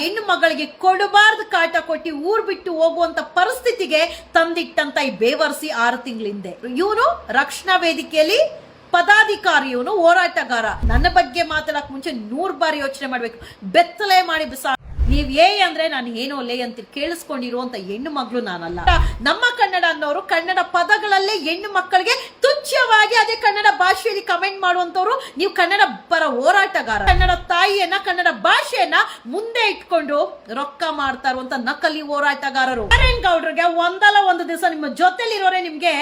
ಹೆಣ್ಣು ಮಗಳಿಗೆ ಕೊಡಬಾರ್ದು ಕಾಟ ಕೊಟ್ಟಿ ಊರ್ ಬಿಟ್ಟು ಹೋಗುವಂತ ಪರಿಸ್ಥಿತಿಗೆ ತಂದಿಟ್ಟಂತ ಈ ಬೇವರ್ಸಿ 6 ತಿಂಗಳಿಂದೆ ಇವನು ರಕ್ಷಣಾ ವೇದಿಕೆಯಲ್ಲಿ ಪದಾಧಿಕಾರಿ, ಇವನು ಹೋರಾಟಗಾರ. ನನ್ನ ಬಗ್ಗೆ ಮಾತಾಡಕ್ ಮುಂಚೆ 100 ಬಾರಿ ಯೋಚನೆ ಮಾಡ್ಬೇಕು. ಬೆತ್ತಲೆ ಮಾಡಿ ಬಿಸಾ ನೀವ್ ಅಂದ್ರೆ ನಾನು ಏನೋ ಲೇ ಅಂತ ಕೇಳಿಸ್ಕೊಂಡಿರುವಂತ ಹೆಣ್ಣು ಮಗಳು ನಾನಲ್ಲ. ನಮ್ಮ ಕನ್ನಡ ಅನ್ನೋರು ಕನ್ನಡ ಪದಗಳಲ್ಲೇ ಹೆಣ್ಣು ಮಕ್ಕಳಿಗೆ ತುಚ್ಛವಾಗಿ ಅದೇ ಕನ್ನಡ ಭಾಷೆಯಲ್ಲಿ ಕಮೆಂಟ್ ಮಾಡುವಂತವ್ರು ನೀವು ಕನ್ನಡ ಪರ ಹೋರಾಟಗಾರ. ಕನ್ನಡ ತಾಯಿಯನ್ನ ಕನ್ನಡ ಭಾಷೆಯನ್ನ ಮುಂದೆ ಇಟ್ಕೊಂಡು ರೊಕ್ಕ ಮಾಡ್ತಾ ಇರುವಂತ ನಕಲಿ ಹೋರಾಟಗಾರರು. ನಾರಾಯಣ್ ಗೌಡ್ರಿಗೆ ಒಂದಲ್ಲ ಒಂದು ದಿವಸ ನಿಮ್ಮ ಜೊತೆಲಿರೋರೆ ನಿಮ್ಗೆ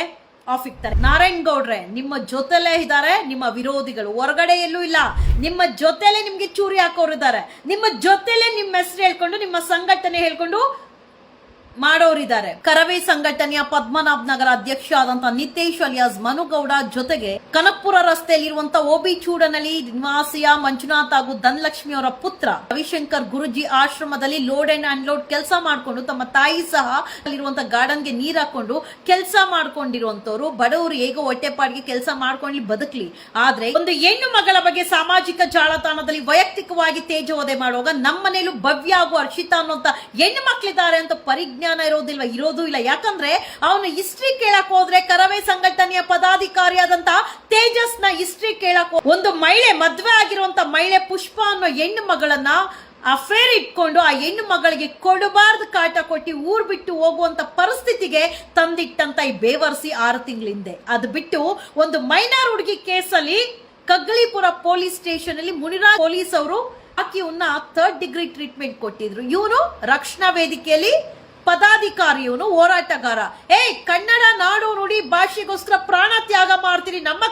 ಆಫ್ ಇಕ್ತಾರೆ. ನಾರಾಯಣ್ ಗೌಡ್ರೆ ನಿಮ್ಮ ಜೊತೆಲೇ ಇದ್ದಾರೆ ನಿಮ್ಮ ವಿರೋಧಿಗಳು, ಹೊರಗಡೆ ಎಲ್ಲೂ ಇಲ್ಲ. ನಿಮ್ಮ ಜೊತೆಲೆ ನಿಮ್ಗೆ ಚೂರಿ ಹಾಕೋರಿದ್ದಾರೆ, ನಿಮ್ಮ ಜೊತೆಲೆ ನಿಮ್ಮ ಹೆಸರು ಹೇಳ್ಕೊಂಡು ನಿಮ್ಮ ಸಂಘಟನೆ ಹೇಳ್ಕೊಂಡು ಮಾಡೋರಿದ್ದಾರೆ. ಕರವೇ ಸಂಘಟನೆಯ ಪದ್ಮನಾಭ ನಗರ ಅಧ್ಯಕ್ಷ ಆದಂತ ನಿತೇಶ್ ಅಲಿಯಾಸ್ ಮನುಗೌಡ ಜೊತೆಗೆ ಕನಕಪುರ ರಸ್ತೆಯಲ್ಲಿರುವಂತ ಓಬಿ ಚೂಡನಹಳ್ಳಿ ನಿವಾಸಿಯ ಮಂಜುನಾಥ್ ಹಾಗೂ ಧನಲಕ್ಷ್ಮಿ ಅವರ ಪುತ್ರ ರವಿಶಂಕರ್ ಗುರುಜಿ ಆಶ್ರಮದಲ್ಲಿ ಲೋಡ್ ಅಂಡ್ ಅನ್ಲೋಡ್ ಕೆಲಸ ಮಾಡ್ಕೊಂಡು ತಮ್ಮ ತಾಯಿ ಸಹ ಅಲ್ಲಿರುವಂತ ಗಾರ್ಡನ್ಗೆ ನೀರ್ ಹಾಕೊಂಡು ಕೆಲಸ ಮಾಡ್ಕೊಂಡಿರುವಂತವ್ರು. ಬಡವರು ಹೇಗೋ ಹೊಟ್ಟೆಪಾಡಿಗೆ ಕೆಲಸ ಮಾಡ್ಕೊಂಡು ಬದುಕಲಿ. ಆದ್ರೆ ಒಂದು ಹೆಣ್ಣು ಮಗಳ ಬಗ್ಗೆ ಸಾಮಾಜಿಕ ಜಾಲತಾಣದಲ್ಲಿ ವೈಯಕ್ತಿಕವಾಗಿ ತೇಜೋವಧೆ ಮಾಡುವಾಗ ನಮ್ಮ ಮನೇಲೂ ಭವ್ಯ ಹಾಗೂ ಹರ್ಷಿತಾ ಅನ್ನುವಂತ ಹೆಣ್ಣು ಮಕ್ಕಳಿದ್ದಾರೆ ಅಂತ ಪರಿಜ್ಞಾನ ಇರೋದು ಇಲ್ಲ. ಯಾಕಂದ್ರೆ ಅವನು ಹಿಸ್ಟ್ರಿ ಕೇಳಕ್ ಹೋದ್ರೆ ಕರವೇ ಸಂಘಟನೆಯ ಪದಾಧಿಕಾರಿಯಾದಂತ ತೇಜಸ್ ನ ಹಿಸ್ಟ್ರಿ ಕೇಳಕ್ ಒಂದು ಮಹಿಳೆ, ಮದ್ವೆ ಆಗಿರುವಂತ ಮಹಿಳೆ ಪುಷ್ಪ ಅನ್ನೋ ಹೆಣ್ಣು ಮಗಳನ್ನ ಅಫೇರ್ ಇಟ್ಕೊಂಡು ಆ ಹೆಣ್ಣು ಮಗಳಿಗೆ ಕೊಡಬಾರ್ದು ಕಾಟ ಕೊಟ್ಟಿ ಊರ್ ಬಿಟ್ಟು ಹೋಗುವಂತ ಪರಿಸ್ಥಿತಿಗೆ ತಂದಿಟ್ಟಂತ ಈ ಬೇವರ್ಸಿ 6 ತಿಂಗಳಿಂದೆ. ಅದು ಬಿಟ್ಟು ಒಂದು ಮೈನರ್ ಹುಡುಗಿ ಕೇಸಲ್ಲಿ ಕಗ್ಗಳಿಪುರ ಪೊಲೀಸ್ ಸ್ಟೇಷನ್ ಅಲ್ಲಿ ಮುನಿರಾಜ್ ಪೊಲೀಸ್ ಅವರು ಆಕೆಯನ್ನ 3rd ಡಿಗ್ರಿ ಟ್ರೀಟ್ಮೆಂಟ್ ಕೊಟ್ಟಿದ್ರು. ಇವನು ರಕ್ಷಣಾ ವೇದಿಕೆಯಲ್ಲಿ ಪದಾಧಿಕಾರಿ, ಇವನು ಹೋರಾಟಗಾರ. ಕನ್ನಡ ನಾಡು ನುಡಿ ಭಾಷೆಗೋಸ್ಕರ ಪ್ರಾಣ ತ್ಯಾಗ ಮಾಡ್ತೀರಿ. ನಮ್ಮ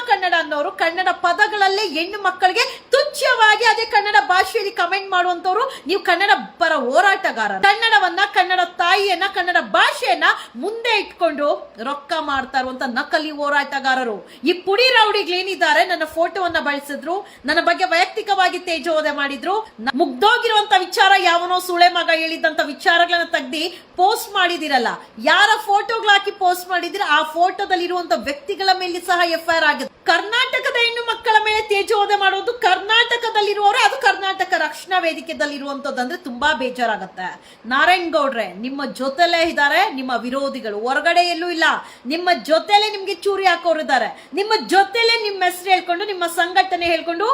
ಕನ್ನಡ ಅನ್ನೋರು ಕನ್ನಡ ಪದಗಳಲ್ಲೇ ಹೆಣ್ಣು ಮಕ್ಕಳಿಗೆ ತುಚ್ಛವಾಗಿ ಅದೇ ಕನ್ನಡ ಭಾಷೆಯಲ್ಲಿ ಕಮೆಂಟ್ ಮಾಡುವಂತವ್ರು ನೀವು ಕನ್ನಡ ಪರ ಹೋರಾಟಗಾರ. ಕನ್ನಡವನ್ನ, ಕನ್ನಡ ತಾಯಿಯನ್ನ, ಕನ್ನಡ ಭಾಷೆಯನ್ನ ಮುಂದೆ ಇಟ್ಕೊಂಡು ರೊಕ್ಕ ಮಾಡ್ತಾ ಇರುವಂತ ನಕಲಿ ಹೋರಾಟಗಾರರು. ಈ ಪುಡಿ ರೌಡಿಗಳೇನಿದ್ದಾರೆ ನನ್ನ ಫೋಟೋವನ್ನ ಬಳಸಿದ್ರು, ನನ್ನ ಬಗ್ಗೆ ವೈಯಕ್ತಿಕವಾಗಿ ತೇಜೋವಧೆ ಮಾಡಿದ್ರು. ಮುಗ್ದೋಗಿರುವಂತ ವಿಚಾರ, ಯಾವನೋ ಸುಳೆ ಮಗ ಹೇಳಿದಂತ ವಿಚಾರಗಳನ್ನ ತೆಗ್ದಿ ಪೋಸ್ಟ್ ಮಾಡಿದಿರಲ್ಲ, ಯಾರ ಫೋಟೋಗಳು ಹಾಕಿ ಪೋಸ್ಟ್ ಮಾಡಿದ್ರೆ ಆ ಫೋಟೋದಲ್ಲಿ ಇರುವಂತ ವ್ಯಕ್ತಿಗಳ ಮೇಲೆ ಸಹ FIR ಆಗಿದೆ. ಕರ್ನಾಟಕದ ಹೆಣ್ಣು ಮಕ್ಕಳ ಮೇಲೆ ತೇಜೋವಧೆ ಮಾಡೋದು ಕರ್ನಾಟಕದಲ್ಲಿರುವವರು, ಅದು ಕರ್ನಾಟಕ ರಕ್ಷಣಾ ವೇದಿಕೆದಲ್ಲಿರುವಂತದ್ದು ತುಂಬಾ ಬೇಜಾರಾಗತ್ತೆ. ನಾರಾಯಣ್ ಗೌಡ್ರೆ ನಿಮ್ಮ ಜೊತೆಲೇ ಇದ್ದಾರೆ ನಿಮ್ಮ ವಿರೋಧಿಗಳು, ಹೊರಗಡೆ ಎಲ್ಲೂ ಇಲ್ಲ. ನಿಮ್ಮ ಜೊತೆಲೆ ನಿಮ್ಗೆ ಚೂರಿ ಹಾಕೋರಿದ್ದಾರೆ, ನಿಮ್ಮ ಜೊತೆಲೆ ನಿಮ್ಮ ಹೆಸರು ಹೇಳ್ಕೊಂಡು ನಿಮ್ಮ ಸಂಘಟನೆ ಹೇಳ್ಕೊಂಡು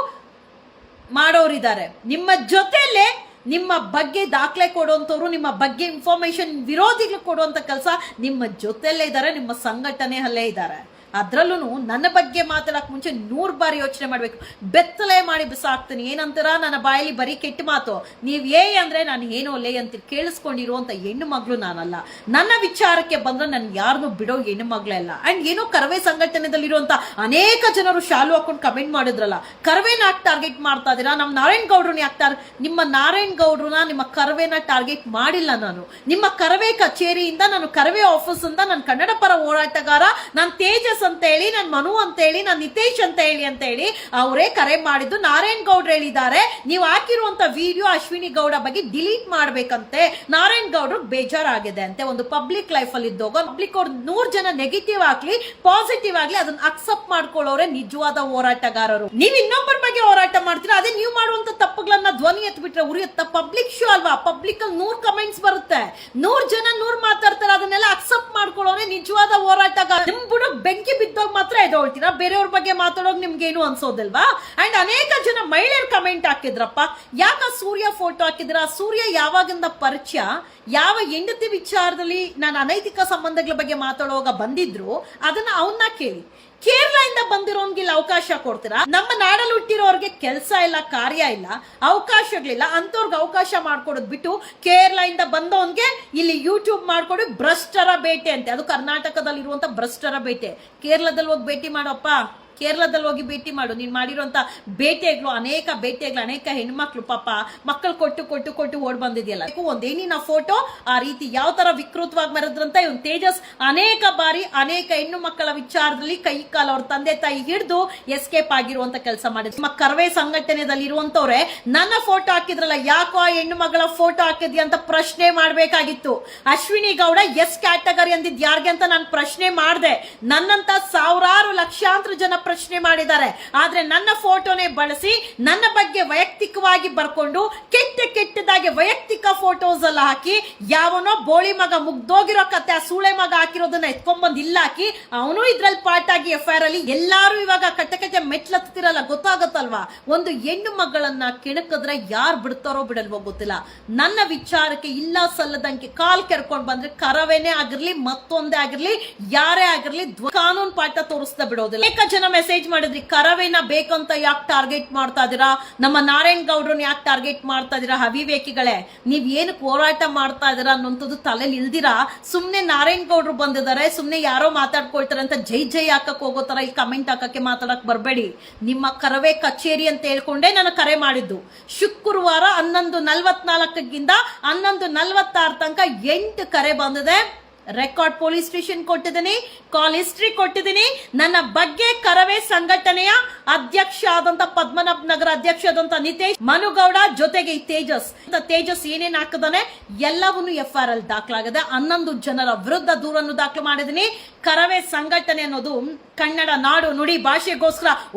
ಮಾಡೋರಿದ್ದಾರೆ. ನಿಮ್ಮ ಜೊತೆಲೆ ನಿಮ್ಮ ಬಗ್ಗೆ ದಾಖಲೆ ಕೊಡುವಂತವ್ರು, ನಿಮ್ಮ ಬಗ್ಗೆ ಇನ್ಫಾರ್ಮೇಶನ್ ವಿರೋಧಿಗಳು ಕೊಡುವಂತ ಕೆಲಸ ನಿಮ್ಮ ಜೊತೆಲ್ಲೇ ಇದ್ದಾರೆ, ನಿಮ್ಮ ಸಂಘಟನೆ ಅಲ್ಲೇ ಇದ್ದಾರೆ. ಅದ್ರಲ್ಲೂ ನನ್ನ ಬಗ್ಗೆ ಮಾತಾಡಕ್ ಮುಂಚೆ 100 ಬಾರಿ ಯೋಚನೆ ಮಾಡ್ಬೇಕು. ಬೆತ್ತಲೆ ಮಾಡಿ ಬಿಸಾಕ್ತೀನಿ. ಏನಂತಾರ ನನ್ನ ಬಾಯಲ್ಲಿ ಬರೀ ಕೆಟ್ಟ ಮಾತು. ನೀವ್ ಅಂದ್ರೆ ನಾನು ಏನೋ ಲೇ ಅಂತ ಕೇಳಿಸ್ಕೊಂಡಿರುವಂತ ಹೆಣ್ಣು ಮಗಳು ನಾನಲ್ಲ. ನನ್ನ ವಿಚಾರಕ್ಕೆ ಬಂದ್ರೆ ನನ್ ಯಾರನ್ನು ಬಿಡೋ ಹೆಣ್ಣು ಮಗಳೇ ಅಲ್ಲ. ಅಂಡ್ ಏನೋ ಕರವೇ ಸಂಘಟನೆದಲ್ಲಿರುವಂತ ಅನೇಕ ಜನರು ಶಾಲು ಹಾಕೊಂಡು ಕಮೆಂಟ್ ಮಾಡಿದ್ರಲ್ಲ, ಕರವೇನ ಯಾಕೆ ಟಾರ್ಗೆಟ್ ಮಾಡ್ತಾ ಇದೀರಾ, ನಮ್ ನಾರಾಯಣ್ ಗೌಡ್ರನ್ನ ಯಾಕೆ ನಿಮ್ಮ ನಾರಾಯಣ್ ಗೌಡ್ರನ್ನ, ನಿಮ್ಮ ಕರವೇನ ಟಾರ್ಗೆಟ್ ಮಾಡಿಲ್ಲ ನಾನು. ನಿಮ್ಮ ಕರವೇ ಕಚೇರಿಯಿಂದ, ನಾನು ಕರವೇ ಆಫೀಸ್ ಇಂದ, ನಾನು ಕನ್ನಡ ಪರ ಹೋರಾಟಗಾರ, ನಾನು ತೇಜಸ್ ಅಂತ ಹೇಳಿ, ನಾನು ಮನು ಅಂತ ಹೇಳಿ, ನಾನು ನಿತೇಶ್ ಅಂತ ಹೇಳಿ ಅವರೇ ಕರೆ ಮಾಡಿದ್ದು. ನಾರಾಯಣ್ ಗೌಡ್ರು ಹೇಳಿದ್ದಾರೆ ನೀವು ಹಾಕಿರುವಂತ ವಿಡಿಯೋ ಅಶ್ವಿನಿ ಗೌಡ ಬಗ್ಗೆ ಡಿಲೀಟ್ ಮಾಡ್ಬೇಕಂತೆ. ನಾರಾಯಣ್ ಗೌಡ್ರು ಬೇಜಾರಾಗಿದೆ ಅಂತೆ. ಒಂದು ಪಬ್ಲಿಕ್ ಲೈಫ್ ಅಲ್ಲಿ ಇದ್ದೋಗ ಪಬ್ಲಿಕ್ ಅವ್ರು 100 ಜನ ನೆಗೆಟಿವ್ ಆಗ್ಲಿ ಪಾಸಿಟಿವ್ ಆಗ್ಲಿ ಅದನ್ನ ಅಕ್ಸೆಪ್ಟ್ ಮಾಡ್ಕೊಳ್ಳೋರೆ ನಿಜವಾದ ಹೋರಾಟಗಾರರು. ನೀವ್ ಇನ್ನೊಬ್ಬರ ಬಗ್ಗೆ ಹೋರಾಟ ಮಾಡ್ತೀರಾ, ಅದೇ ನೀವು ಮಾಡುವಂತ ತಪ್ಪುಗಳನ್ನ ಧ್ವನಿ ಎತ್ಬಿಟ್ರೆ ಉರಿಯುತ್ತ. ಪಬ್ಲಿಕ್ ಶೋ ಅಲ್ವಾ, ಪಬ್ಲಿಕ್ ಅಲ್ಲಿ 100 ಕಮೆಂಟ್ಸ್ ಬರುತ್ತೆ, 100 ಜನ 100 ಮಾತಾಡ್ತಾರೆ, ಅದನ್ನೆಲ್ಲ ಅಕ್ಸೆಪ್ಟ್ ಮಾಡ್ಕೊಳ್ಳೋರೆ ನಿಜವಾದ ಹೋರಾಟಗಾರ. ನಿಮ್ ಬುಡಕ್ ಬೆಂಕಿ ಬಿದ್ದೋಗ್ ಮಾತ್ರ ಎದೊಳ್ತೀರಾ, ಬೇರೆಯವ್ರ ಬಗ್ಗೆ ಮಾತಾಡೋಕ್ ನಿಮ್ಗೆ ಏನು ಅನ್ಸೋದಿಲ್ವಾ? ಅಂಡ್ ಅನೇಕ ಜನ ಮಹಿಳೆಯರು ಕಮೆಂಟ್ ಹಾಕಿದ್ರಪ್ಪ, ಯಾಕ ಸೂರ್ಯ ಫೋಟೋ ಹಾಕಿದ್ರ, ಸೂರ್ಯ ಯಾವಾಗಿಂದ ಪರಿಚಯ, ಯಾವ ಹೆಂಡತಿ ವಿಚಾರದಲ್ಲಿ ನಾನು ಅನೈತಿಕ ಸಂಬಂಧಗಳ ಬಗ್ಗೆ ಮಾತಾಡುವಾಗ ಬಂದಿದ್ರು ಅದನ್ನ ಅವನ್ನ ಕೇಳಿ. ಕೇರಳದಿಂದ ಬಂದಿರೋನ್ಗಿಲ್ಲ ಅವಕಾಶ ಕೊಡ್ತೀರಾ? ನಮ್ಮ ನಾಡಲ್ಲಿ ಹುಟ್ಟಿರೋರ್ಗೆ ಕೆಲಸ ಇಲ್ಲ, ಕಾರ್ಯ ಇಲ್ಲ, ಅವಕಾಶಗಳಿಲ್ಲ, ಅಂತವ್ರಿಗೆ ಅವಕಾಶ ಮಾಡ್ಕೊಡೋದ್ ಬಿಟ್ಟು ಕೇರಳದಿಂದ ಬಂದವನ್ಗೆ ಇಲ್ಲಿ ಯೂಟ್ಯೂಬ್ ಮಾಡ್ಕೊಡು ಭ್ರಷ್ಟರ ಬೇಟೆ ಅಂತೆ. ಅದು ಕರ್ನಾಟಕದಲ್ಲಿ ಇರುವಂತ ಭ್ರಷ್ಟರ ಬೇಟೆ. ಕೇರಳದಲ್ಲಿ ಹೋಗಿ ಭೇಟಿ ಮಾಡಪ್ಪ, ಕೇರಳದಲ್ಲಿ ಹೋಗಿ ಭೇಟಿ ಮಾಡು. ನೀನ್ ಮಾಡಿರುವಂತ ಬೇಟೆಗಳು, ಅನೇಕ ಹೆಣ್ಮಕ್ಳು ಪಾಪ ಮಕ್ಕಳು ಕೊಟ್ಟು ಓಡ್ ಬಂದಿದೆಯಲ್ಲ. ಒಂದೇನಿನ ಫೋಟೋ ಆ ರೀತಿ ಯಾವ ತರ ವಿಕೃತವಾಗಿ ಮೆರೆದ್ರಂತ ಇವನ್ ತೇಜಸ್ ಅನೇಕ ಬಾರಿ ಅನೇಕ ಹೆಣ್ಣು ಮಕ್ಕಳ ವಿಚಾರದಲ್ಲಿ ಕೈ ಕಾಲು ಅವ್ರ ತಂದೆ ತಾಯಿ ಹಿಡಿದು ಎಸ್ಕೇಪ್ ಆಗಿರುವಂತ ಕೆಲಸ ಮಾಡಿದ್ರು. ನಿಮ್ಮ ಕರವೇ ಸಂಘಟನೆದಲ್ಲಿ ಇರುವಂತವ್ರೆ ನನ್ನ ಫೋಟೋ ಹಾಕಿದ್ರಲ್ಲ, ಯಾಕೋ ಆ ಹೆಣ್ಣು ಮಗಳ ಫೋಟೋ ಹಾಕಿದ್ಯಾ ಅಂತ ಪ್ರಶ್ನೆ ಮಾಡ್ಬೇಕಾಗಿತ್ತು. ಅಶ್ವಿನಿ ಗೌಡ ಎಸ್ ಕ್ಯಾಟಗರಿ ಅಂದಿದ್ ಯಾರ್ಗೆ ಅಂತ ನಾನು ಪ್ರಶ್ನೆ ಮಾಡ್ದೆ. ನನ್ನಂತ ಸಾವಿರಾರು ಲಕ್ಷಾಂತರ ಜನ ಪ್ರಶ್ನೆ ಮಾಡಿದ್ದಾರೆ. ಆದ್ರೆ ನನ್ನ ಫೋಟೋನೇ ಬಳಸಿ ನನ್ನ ಬಗ್ಗೆ ವೈಯಕ್ತಿಕವಾಗಿ ಬರ್ಕೊಂಡು ಕೆಟ್ಟದಾಗಿ ವೈಯಕ್ತಿಕ ಫೋಟೋಸ್ ಎಲ್ಲ ಹಾಕಿ ಯಾವನೋ ಬೋಳಿ ಮಗ ಮುಗ್ದೋಗಿರೋ ಕತೆ ಆ ಸೂಳೆ ಮಗ ಹಾಕಿರೋದನ್ನ ಎತ್ಕೊಂಡ್ಬಂದ್ ಇಲ್ಲ ಹಾಕಿ ಅವನು ಇದ್ರಲ್ಲಿ ಪಾರ್ಟ್ ಆಗಿ FIR ಅಲ್ಲಿ ಎಲ್ಲಾರು ಇವಾಗ ಕಟ್ಟಕಟ್ಟೆ ಮೆಟ್ಲತ್ತಿರಲ್ಲ. ಗೊತ್ತಾಗತ್ತಲ್ವಾ, ಒಂದು ಹೆಣ್ಣು ಮಗಳನ್ನ ಕೆಣಕಿದ್ರೆ ಯಾರು ಬಿಡ್ತಾರೋ ಬಿಡಲ್ವೋ ಗೊತ್ತಿಲ್ಲ. ನನ್ನ ವಿಚಾರಕ್ಕೆ ಇಲ್ಲ ಸಲ್ಲದಂಗೆ ಕಾಲ್ ಕೆರ್ಕೊಂಡ್ ಬಂದ್ರೆ ಕರವೇನೆ ಆಗಿರ್ಲಿ ಮತ್ತೊಂದೇ ಆಗಿರ್ಲಿ ಯಾರೇ ಆಗಿರ್ಲಿ ಕಾನೂನು ಪಾಠ ತೋರಿಸ್ತಾ ಬಿಡೋದಿಲ್ಲ. ಅನೇಕ ಜನ ಮೆಸೇಜ್ ಮಾಡಿದ್ರಿ, ಕರವೇನ ಬೇಕಂತ ಯಾಕೆ ಟಾರ್ಗೆಟ್ ಮಾಡ್ತಾ ಇದೀರಾ, ನಮ್ಮ ನಾರಾಯಣ್ ಗೌಡ್ರನ್ನ ಯಾಕೆ ಟಾರ್ಗೆಟ್ ಮಾಡ್ತಾ ಇದೀರಾ, ಅವಿವೇಕಿಗಳೇ ನೀವ್ ಏನಕ್ಕೆ ಹೋರಾಟ ಮಾಡ್ತಾ ಇದೀರಾ ಅನ್ನೋಂಥದ್ದು ತಲೆಯಲ್ಲಿ ಇಲ್ದಿರಾ ಸುಮ್ನೆ ನಾರಾಯಣ್ ಗೌಡ್ರು ಬಂದಿದ್ದಾರೆ, ಸುಮ್ನೆ ಯಾರೋ ಮಾತಾಡ್ಕೊಳ್ತಾರೆ ಅಂತ ಜೈ ಜೈ ಹಾಕಕ್ ಹೋಗೋ ತರ ಇಲ್ಲಿ ಕಮೆಂಟ್ ಹಾಕಕ್ಕೆ ಮಾತಾಡಕ್ ಬರ್ಬೇಡಿ. ನಿಮ್ಮ ಕರವೇ ಕಚೇರಿ ಅಂತ ಹೇಳ್ಕೊಂಡೆ ನಾನು ಕರೆ ಮಾಡಿದ್ದು. ಶುಕ್ರವಾರ 11:44ಗಿಂತ 11:46 ತನಕ 8 ಕರೆ ಬಂದಿದೆ. ರೆಕಾರ್ಡ್ ಪೊಲೀಸ್ ಸ್ಟೇಷನ್ ಕೊಟ್ಟಿದ್ದೀನಿ, ಕಾಲ್ ಹಿಸ್ಟ್ರಿ ಕೊಟ್ಟಿದ್ದೀನಿ. ನನ್ನ ಬಗ್ಗೆ ಕರವೇ ಸಂಘಟನೆಯ ಅಧ್ಯಕ್ಷ ಆದಂತ ಪದ್ಮನಾಭ ನಗರ ಅಧ್ಯಕ್ಷ ಆದಂತ ನಿತೇಶ್ ಮನುಗೌಡ ಜೊತೆಗೆ ಈ ತೇಜಸ್ ಏನೇನ್ ಹಾಕದಾನೆ ಎಲ್ಲವನ್ನೂ FIR ಅಲ್ಲಿ ದಾಖಲಾಗಿದೆ. 11 ಜನರ ವಿರುದ್ಧ ದೂರನ್ನು ದಾಖಲು ಮಾಡಿದ್ದೀನಿ. ಕರವೇ ಸಂಘಟನೆ ಅನ್ನೋದು ಕನ್ನಡ ನಾಡು ನುಡಿ ಭಾಷೆಗೋಸ್ಕರ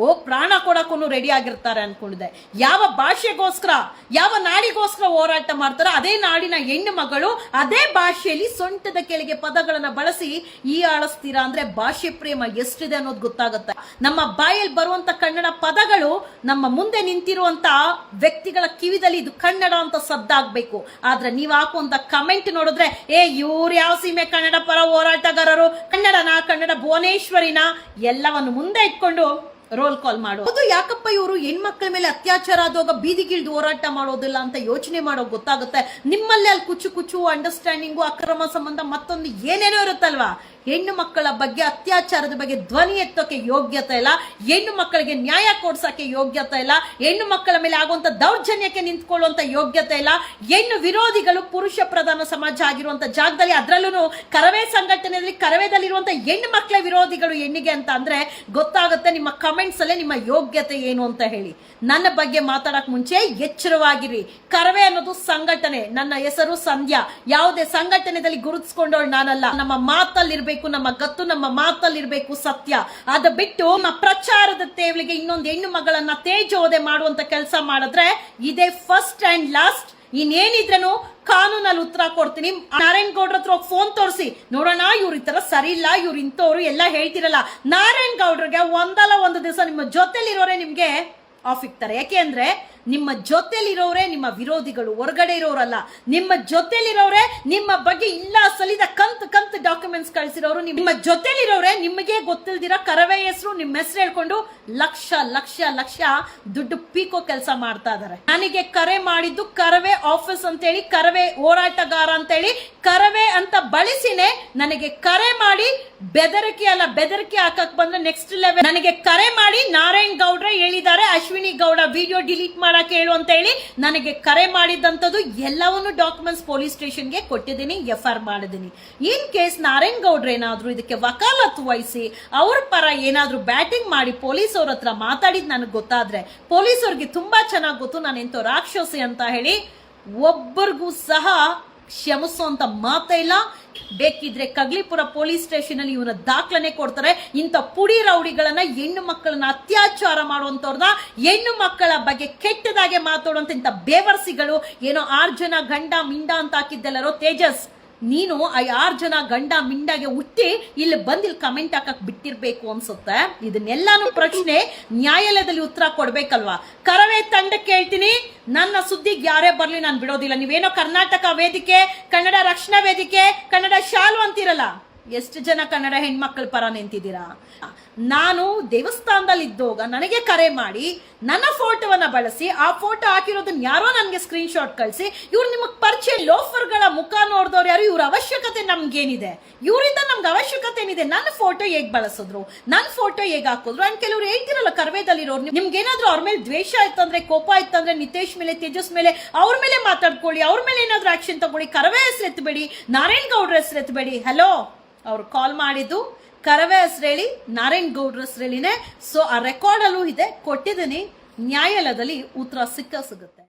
ಪ್ರಾಣ ಕೊಡಕ್ಕೂ ರೆಡಿ ಆಗಿರ್ತಾರೆ ಅನ್ಕೊಂಡಿದ್ದೆ. ಯಾವ ಭಾಷೆಗೋಸ್ಕರ ಯಾವ ನಾಡಿಗೋಸ್ಕರ ಹೋರಾಟ ಮಾಡ್ತಾರೆ ಅದೇ ನಾಡಿನ ಹೆಣ್ಣು ಮಗಳು ಅದೇ ಭಾಷೆಯಲ್ಲಿ ಸೊಂಟದ ಕೆಳಗೆ ಪದಗಳನ್ನ ಬಳಸಿ ಈ ಆಳಿಸ್ತೀರಾ ಅಂದ್ರೆ ಭಾಷೆ ಪ್ರೇಮ ಎಷ್ಟಿದೆ ಅನ್ನೋದು ಗೊತ್ತಾಗುತ್ತೆ. ನಮ್ಮ ಬಾಯಲ್ಲಿ ಬರುವಂತ ಕನ್ನಡ ಪದಗಳು ನಮ್ಮ ಮುಂದೆ ನಿಂತಿರುವಂತ ವ್ಯಕ್ತಿಗಳ ಕಿವಿದಲ್ಲಿ ಇದು ಕನ್ನಡ ಅಂತ ಸದ್ದಾಗ್ಬೇಕು. ಆದ್ರೆ ನೀವ್ ಹಾಕುವಂತ ಕಮೆಂಟ್ ನೋಡಿದ್ರೆ ಇವ್ರು ಯಾವ ಸೀಮೆ ಕನ್ನಡ ಪರ ಹೋರಾಟಗಾರರು, ಕನ್ನಡ ಭುವನೇಶ್ವರಿನ ಎಲ್ಲವನ್ನು ಮುಂದೆ ಇಟ್ಕೊಂಡು ರೋಲ್ ಕಾಲ್ ಮಾಡೋದು. ಯಾಕಪ್ಪ ಇವರು ಹೆಣ್ಮಕ್ಳ ಮೇಲೆ ಅತ್ಯಾಚಾರ ಆದಾಗ ಬೀದಿಗಿಳಿದು ಹೋರಾಟ ಮಾಡೋದಿಲ್ಲ ಅಂತ ಯೋಚನೆ ಮಾಡೋ ಗೊತ್ತಾಗುತ್ತೆ. ನಿಮ್ಮಲ್ಲಿ ಅಲ್ಲಿ ಕುಚ್ಚು ಅಂಡರ್ಸ್ಟ್ಯಾಂಡಿಂಗು ಅಕ್ರಮ ಸಂಬಂಧ ಮತ್ತೊಂದು ಏನೇನೋ ಇರುತ್ತಲ್ವಾ. ಹೆಣ್ಣು ಮಕ್ಕಳ ಬಗ್ಗೆ ಅತ್ಯಾಚಾರದ ಬಗ್ಗೆ ಧ್ವನಿ ಎತ್ತೋಕೆ ಯೋಗ್ಯತೆ ಇಲ್ಲ, ಹೆಣ್ಣು ಮಕ್ಕಳಿಗೆ ನ್ಯಾಯ ಕೊಡ್ಸಕ್ಕೆ ಯೋಗ್ಯತೆ ಇಲ್ಲ, ಹೆಣ್ಣು ಮಕ್ಕಳ ಮೇಲೆ ಆಗುವಂತ ದೌರ್ಜನ್ಯಕ್ಕೆ ನಿಂತ್ಕೊಳ್ಳುವಂತ ಯೋಗ್ಯತೆ ಇಲ್ಲ. ಹೆಣ್ಣು ವಿರೋಧಿಗಳು ಪುರುಷ ಪ್ರಧಾನ ಸಮಾಜ ಆಗಿರುವಂತ ಜಾಗದಲ್ಲಿ ಅದರಲ್ಲೂ ಕರವೇ ಸಂಘಟನೆಯಲ್ಲಿ ಕರವೇದಲ್ಲಿರುವಂತ ಹೆಣ್ಣು ಮಕ್ಕಳ ವಿರೋಧಿಗಳು ಹೆಣ್ಣಿಗೆ ಅಂತ ಅಂದ್ರೆ ಗೊತ್ತಾಗುತ್ತೆ ನಿಮ್ಮ ಕಮೆಂಟ್ಸ್ ಅಲ್ಲೇ ನಿಮ್ಮ ಯೋಗ್ಯತೆ ಏನು ಅಂತ ಹೇಳಿ. ನನ್ನ ಬಗ್ಗೆ ಮಾತಾಡಕ್ ಮುಂಚೆ ಎಚ್ಚರವಾಗಿರಿ. ಕರವೇ ಅನ್ನೋದು ಸಂಘಟನೆ. ನನ್ನ ಹೆಸರು ಸಂಧ್ಯಾ. ಯಾವುದೇ ಸಂಘಟನೆಯಲ್ಲಿ ಗುರುತಿಸ್ಕೊಂಡವಳು ನಾನಲ್ಲ. ನಮ್ಮ ಮಾತಲ್ಲಿರ್ಬೇಕು, ನಮ್ಮ ಗತ್ತು ನಮ್ಮ ಮಾತಲ್ಲಿರ್ಬೇಕು ಸತ್ಯ. ಅದು ಬಿಟ್ಟು ನಮ್ಮ ಪ್ರಚಾರದ ತೇವಲಿಗೆ ಇನ್ನೊಂದು ಹೆಣ್ಣು ಮಗಳನ್ನ ತೇಜೋದೆ ಮಾಡುವಂತ ಕೆಲಸ ಮಾಡಿದ್ರೆ ಇದೇ ಫಸ್ಟ್ ಅಂಡ್ ಲಾಸ್ಟ್. ಇನ್ನೇನಿದ್ರೂ ಕಾನೂನಲ್ಲಿ ಉತ್ತರ ಕೊಡ್ತೀನಿ. ನಾರಾಯಣ್ ಗೌಡ್ರ ಹತ್ರ ಫೋನ್ ತೋರಿಸಿ ನೋಡೋಣ, ಇವ್ರ ಈ ತರ ಸರಿ ಇಲ್ಲ, ಇವ್ರು ಇಂಥವ್ರು ಎಲ್ಲ ಹೇಳ್ತಿರಲ್ಲ. ನಾರಾಯಣ್ ಗೌಡ್ರಿಗೆ ಒಂದಲ್ಲ ಒಂದು ದಿವಸ ನಿಮ್ಮ ಜೊತೆಲಿರೋರೆ ನಿಮ್ಗೆ ಆಫ್ ಇಕ್ತಾರೆ. ಯಾಕೆ ಅಂದ್ರೆ ನಿಮ್ಮ ಜೊತೆಲಿರೋರೆ ನಿಮ್ಮ ವಿರೋಧಿಗಳು, ಹೊರಗಡೆ ಇರೋರಲ್ಲ. ನಿಮ್ಮ ಜೊತೆಲಿರೋರೆ ನಿಮ್ಮ ಬಗ್ಗೆ ಇಲ್ಲ ಸಲಿದ ಕಂತ್ ಡಾಕ್ಯುಮೆಂಟ್ಸ್ ಕಳಿಸಿರೋರು. ನಿಮ್ಮ ಜೊತೆಲಿರೋರೆ ನಿಮಗೆ ಗೊತ್ತಿಲ್ದಿರ ಕರವೇ ಹೆಸರು ನಿಮ್ಮ ಹೆಸರು ಹೇಳ್ಕೊಂಡು ಲಕ್ಷ ದುಡ್ಡು ಪೀಕೋ ಕೆಲಸ ಮಾಡ್ತಾ ಇದಾರೆ. ನನಗೆ ಕರೆ ಮಾಡಿದ್ದು ಕರವೇ ಆಫೀಸ್ ಅಂತ ಹೇಳಿ, ಕರವೇ ಹೋರಾಟಗಾರ ಅಂತ ಹೇಳಿ, ಕರವೇ ಅಂತ ಬಳಸಿನೇ ನನಗೆ ಕರೆ ಮಾಡಿ ಬೆದರಿಕೆ ಹಾಕಕ್ ಬಂದ್ರೆ ನೆಕ್ಸ್ಟ್ ಲೆವೆಲ್. ನನಗೆ ಕರೆ ಮಾಡಿ ನಾರಾಯಣ್ ಗೌಡ್ರೆ ಹೇಳಿದ್ದಾರೆ ಅಶ್ವಿನಿ ಗೌಡ ವಿಡಿಯೋ ಡಿಲೀಟ್ ಮಾಡಕ್ ಹೇಳು ಅಂತ ಹೇಳಿ ನನಗೆ ಕರೆ ಮಾಡಿದಂತದ್ದು ಎಲ್ಲವನ್ನು ಡಾಕ್ಯುಮೆಂಟ್ಸ್ ಪೊಲೀಸ್ ಸ್ಟೇಷನ್ಗೆ ಕೊಟ್ಟಿದ್ದೀನಿ, FIR ಮಾಡಿದ್ದೀನಿ. ಇನ್ ಕೇಸ್ ನಾರಾಯಣ್ ಗೌಡ್ರ ಏನಾದ್ರು ಇದಕ್ಕೆ ವಕಾಲತ್ತು ವಹಿಸಿ ಅವ್ರ ಪರ ಏನಾದ್ರು ಬ್ಯಾಟಿಂಗ್ ಮಾಡಿ ಪೊಲೀಸ್ ಅವ್ರ ಹತ್ರ ಮಾತಾಡಿದ್ ನನಗೆ ಗೊತ್ತಾದ್ರೆ, ಪೊಲೀಸ್ ಅವ್ರಿಗೆ ತುಂಬಾ ಚೆನ್ನಾಗಿ ಗೊತ್ತು ನಾನು ಎಂತೋ ರಾಕ್ಷಸಿ ಅಂತ ಹೇಳಿ, ಒಬ್ಬರಿಗೂ ಸಹ ಕ್ಷಮಿಸುವಂತ ಮಾತೇ ಇಲ್ಲ. ಬೇಕಿದ್ರೆ ಕಗ್ಲಿಪುರ ಪೊಲೀಸ್ ಸ್ಟೇಷನ್ ಅಲ್ಲಿ ಇವನ ದಾಖಲನೆ ಕೊಡ್ತಾರೆ. ಇಂಥ ಪುಡಿ ರೌಡಿಗಳನ್ನ, ಹೆಣ್ಣು ಮಕ್ಕಳನ್ನ ಅತ್ಯಾಚಾರ ಮಾಡುವಂತವ್ರನ್ನ, ಹೆಣ್ಣು ಮಕ್ಕಳ ಬಗ್ಗೆ ಕೆಟ್ಟದಾಗೆ ಮಾತಾಡುವಂತ ಇಂಥ ಬೇವರ್ಸಿಗಳು ಏನೋ 6 ಜನ ಗಂಡ ಮಿಂಡ ಅಂತ ಹಾಕಿದ್ದೆಲ್ಲರೋ ತೇಜಸ್, ನೀನು ಆ 6 ಜನ ಗಂಡ ಮಿಂಡಾಗೆ ಹುಟ್ಟಿ ಇಲ್ಲಿ ಬಂದಿಲ್ ಕಮೆಂಟ್ ಹಾಕಕ್ ಬಿಟ್ಟಿರ್ಬೇಕು ಅನ್ಸುತ್ತೆ. ಇದನ್ನೆಲ್ಲಾನು ಪ್ರಶ್ನೆ ನ್ಯಾಯಾಲಯದಲ್ಲಿ ಉತ್ತರ ಕೊಡ್ಬೇಕಲ್ವಾ. ಕರವೇ ತಂಡಕ್ಕೆ ಹೇಳ್ತೀನಿ, ನನ್ನ ಸುದ್ದಿಗೆ ಯಾರೇ ಬರ್ಲಿ ನಾನು ಬಿಡೋದಿಲ್ಲ. ನೀವೇನೋ ಕರ್ನಾಟಕ ವೇದಿಕೆ, ಕನ್ನಡ ರಕ್ಷಣಾ ವೇದಿಕೆ, ಕನ್ನಡ ಶಾಲು ಅಂತಿರಲ್ಲ, ಎಷ್ಟು ಜನ ಕನ್ನಡ ಹೆಣ್ಮಕ್ಳ ಪರ ನಿಂತಿದ್ದೀರಾ? ನಾನು ದೇವಸ್ಥಾನದಲ್ಲಿ ಇದ್ದೋಗ ನನಗೆ ಕರೆ ಮಾಡಿ ನನ್ನ ಫೋಟೋವನ್ನ ಬಳಸಿ ಆ ಫೋಟೋ ಹಾಕಿರೋದನ್ನ ಯಾರೋ ನನಗೆ ಸ್ಕ್ರೀನ್ ಶಾಟ್ ಕಳಿಸಿ, ಇವ್ರು ನಿಮಗ್ ಪರಿಚಯ ಲೋಫರ್ಗಳ ಮುಖ ನೋಡಿದವ್ರು ಯಾರು, ಇವ್ರ ಅವಶ್ಯಕತೆ ನಮ್ಗೇನಿದೆ, ಇವರಿಂದ ನಮ್ಗೆ ಅವಶ್ಯಕತೆ ಏನಿದೆ, ನನ್ನ ಫೋಟೋ ಹೇಗ್ ಬಳಸಿದ್ರು, ನನ್ನ ಫೋಟೋ ಹೇಗ್ ಹಾಕಿದ್ರು ಅಂತ ಕೆಲವ್ರು ಹೇಳ್ತಿರಲ್ಲ. ಕರ್ವೇದಲ್ಲಿರೋರು ನಿಮ್ಗೆ ಏನಾದ್ರು ಅವ್ರ ಮೇಲೆ ದ್ವೇಷ ಇತ್ತಂದ್ರೆ, ಕೋಪ ಇತ್ತಂದ್ರೆ, ನಿತೇಶ್ ಮೇಲೆ, ತೇಜಸ್ ಮೇಲೆ, ಅವ್ರ ಮೇಲೆ ಮಾತಾಡ್ಕೊಳ್ಳಿ, ಅವ್ರ ಮೇಲೆ ಏನಾದ್ರು ಆಕ್ಷನ್ ತಗೊಳ್ಳಿ. ಕರವೇ ಹೆಸರು ಎತ್ತಬೇಡಿ, ನಾರಾಯಣ್ ಗೌಡ್ರ ಹೆಸರು ಎತ್ತಬೇಡಿ. ಹಲೋ, ಅವ್ರು ಕಾಲ್ ಮಾಡಿದ್ದು ಕರವೇ ಹೆಸರು ಹೇಳಿ, ನಾರಾಯಣ್ ಗೌಡ್ರ ಹೆಸರು ಹೇಳಿನೇ. ಸೊ ಆ ರೆಕಾರ್ಡ್ ಅಲ್ಲೂ ಇದೆ, ಕೊಟ್ಟಿದ್ದೀನಿ. ನ್ಯಾಯಾಲಯದಲ್ಲಿ ಉತ್ತರ ಸಿಗುತ್ತೆ.